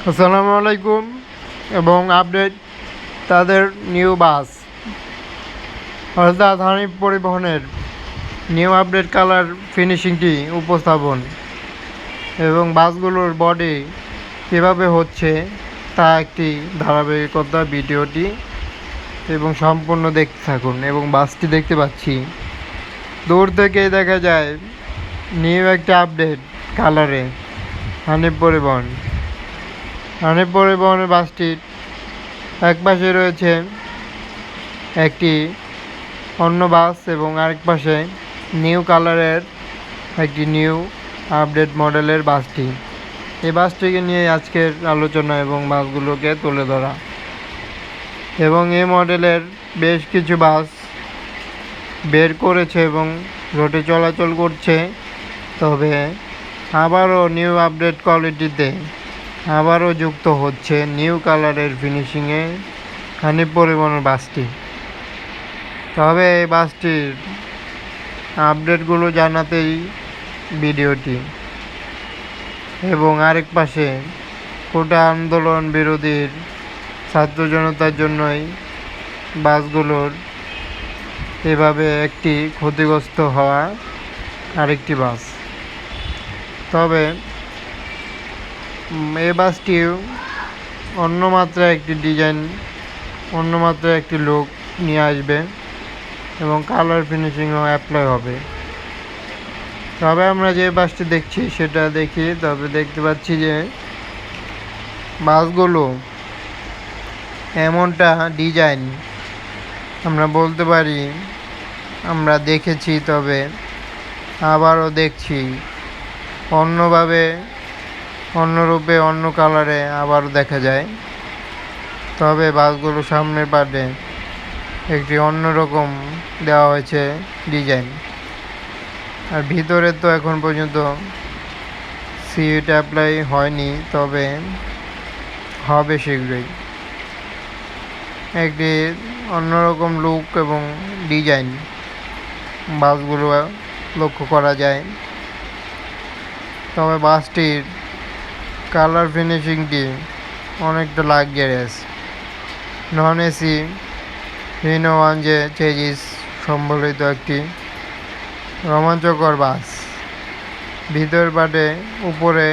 আসসালামু আলাইকুম এবং আপডেট তাদের নিউ বাস অর্থাৎ হানিফ পরিবহনের নিউ আপডেট কালার ফিনিশিংটি উপস্থাপন এবং বাসগুলোর বডি কীভাবে হচ্ছে তা একটি ধারাবাহিকতা ভিডিওটি এবং সম্পূর্ণ দেখতে থাকুন। এবং বাসটি দেখতে পাচ্ছি দূর থেকেই দেখা যায় নিউ একটা আপডেট কালারে হানিফ পরিবহনের বাসটির এক পাশে রয়েছে একটি অন্য বাস এবং আরেক পাশে নিউ কালারের একটি নিউ আপডেট মডেলের বাসটি। এই বাসটিকে নিয়ে আজকের আলোচনা এবং বাসগুলোকে তুলে ধরা। এবং এই মডেলের বেশ কিছু বাস বের করেছে এবং রোডে চলাচল করছে, তবে আবারও নিউ আপডেট কোয়ালিটিতে আবারও যুক্ত হচ্ছে নিউ কালারের ফিনিশিংয়ে হানিফ পরিবহনের বাসটি। তবে এই বাসটির আপডেটগুলো জানাতেই ভিডিওটি। এবং আরেক পাশে কোটা আন্দোলন বিরোধীর ছাত্র জনতার জন্যই বাসগুলোর এভাবে একটি ক্ষতিগ্রস্ত হওয়া আরেকটি বাস। তবে এই বাসটি অন্য মাত্রায় একটি ডিজাইন, অন্য মাত্রায় একটি লুক নিয়ে আসবে এবং কালার ফিনিশিংও অ্যাপ্লাই হবে। তবে আমরা যে বাসটি দেখছি সেটা দেখি, তবে দেখতে পাচ্ছি যে বাসগুলো এমনটা ডিজাইন আমরা বলতে পারি আমরা দেখেছি, তবে আবারও দেখছি অন্যভাবে, অন্য রূপে, অন্য কালারে আবারও দেখা যায়। তবে বাসগুলো সামনের পার্টে একটি অন্যরকম দেওয়া হয়েছে ডিজাইন, আর ভিতরে তো এখন পর্যন্ত সিট অ্যাপ্লাই হয়নি, তবে হবে শীঘ্রই। একটি অন্যরকম লুক এবং ডিজাইন বাসগুলো লক্ষ্য করা যায়। তবে বাসটির কালার ফিনিশিংটি অনেকটা luxurious, non AC Hino one যে চেজিস সম্বলিত একটি রোমাঞ্চকর বাস। ভিতর পাটে উপরে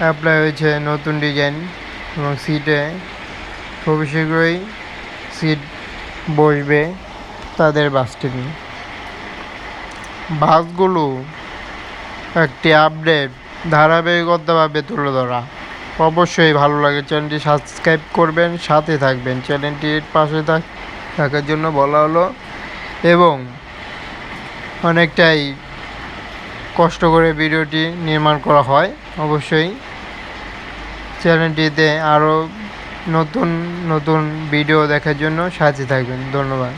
অ্যাপ্লাই হয়েছে নতুন ডিজাইন এবং সিটে খুবই শীঘ্রই সিট বসবে তাদের বাসটি নিয়ে। বাসগুলো একটি আপডেট ধারাবাহিকতাভাবে তুলে ধরা। অবশ্যই ভালো লাগে, চ্যানেলটি সাবস্ক্রাইব করবেন, সাথে থাকবেন। চ্যানেলটির পাশে থাকার জন্য বলা হলো। এবং অনেকটাই কষ্ট করে ভিডিওটি নির্মাণ করা হয়। অবশ্যই চ্যানেলটিতে আরও নতুন নতুন ভিডিও দেখার জন্য সাথে থাকবেন। ধন্যবাদ।